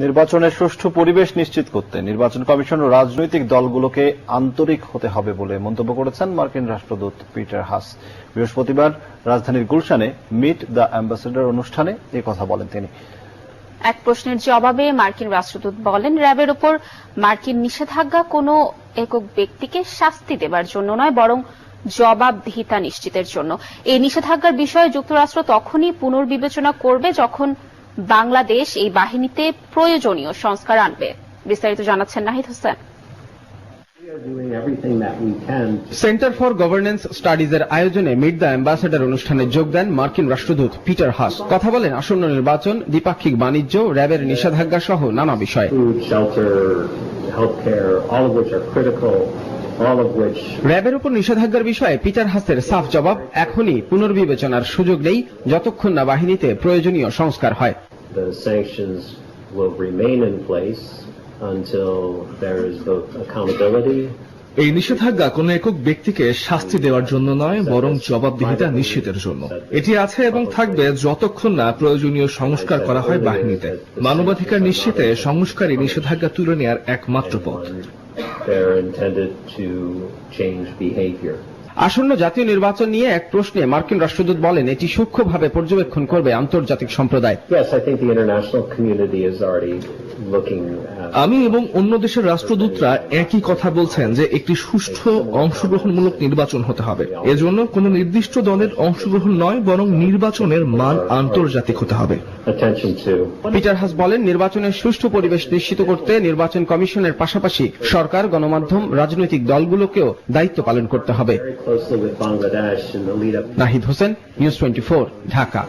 নির্বাচনের সুষ্ঠু পরিবেশ নিশ্চিত করতে নির্বাচন কমিশন ও রাজনৈতিক দলগুলোকে আন্তরিক হতে হবে বলে মন্তব্য করেছেন মার্কিন রাষ্ট্রদূত পিটার হাস। বৃহস্পতিবার রাজধানীর গুলশানে মিট দ্য অ্যাম্বাসেডর অনুষ্ঠানে এই কথা বলেন তিনি। এক প্রশ্নের জবাবে মার্কিন রাষ্ট্রদূত বলেন, র্যাবের উপর মার্কিন নিষেধাজ্ঞা কোনো একক ব্যক্তিকে শাস্তি দেবার জন্য নয়, বরং জবাবদিহিতা নিশ্চিতের জন্য। এই নিষেধাজ্ঞার বিষয়ে যুক্তরাষ্ট্র তখনই পুনর্বিবেচনা করবে যখন বাংলাদেশ এই বাহিনীতে প্রয়োজনীয় সংস্কার আনবে। বিস্তারিত জানাচ্ছেন Nahid Hossain. Centre for governance স্টাডিজের আয়োজনে মিট দ্য অ্যাম্বাসেডর অনুষ্ঠানে যোগ দেন মার্কিন রাষ্ট্রদূত পিটার হাস। কথা বলেন আসন্ন নির্বাচন, দ্বিপাক্ষিক বাণিজ্য, র্যাবের নিষেধাজ্ঞা সহ নানা বিষয়। র্যাবের উপর নিষেধাজ্ঞার বিষয়ে পিটার হাসের সাফ জবাব, এখনই পুনর্বিবেচনার সুযোগ নেই যতক্ষণ না বাহিনীতে প্রয়োজনীয় সংস্কার হয়। এই নিষেধাজ্ঞা কোন একক ব্যক্তিকে শাস্তি দেওয়ার জন্য নয়, বরং জবাবদিহিতা নিশ্চিতের জন্য। এটি আছে এবং থাকবে যতক্ষণ না প্রয়োজনীয় সংস্কার করা হয় বাহিনীতে। মানবাধিকার নিশ্চিতে সংস্কারই নিষেধাজ্ঞা তুলে নেওয়ার একমাত্র পথ। আসন্ন জাতীয় নির্বাচন নিয়ে এক প্রশ্নে মার্কিন রাষ্ট্রদূত বলেন, এটি সূক্ষ্মভাবে পর্যবেক্ষণ করবে আন্তর্জাতিক সম্প্রদায়। আমি এবং অন্য দেশের রাষ্ট্রদূতরা একই কথা বলছেন যে একটি সুষ্ঠু অংশগ্রহণমূলক নির্বাচন হতে হবে। এজন্য কোন নির্দিষ্ট দলের অংশগ্রহণ নয়, বরং নির্বাচনের মান আন্তর্জাতিক হতে হবে। পিটার হাস বলেন, নির্বাচনের সুষ্ঠু পরিবেশ নিশ্চিত করতে নির্বাচন কমিশনের পাশাপাশি সরকার, গণমাধ্যম, রাজনৈতিক দলগুলোকেও দায়িত্ব পালন করতে হবে। নাহিদ হোসেন, নিউজ 24, ঢাকা।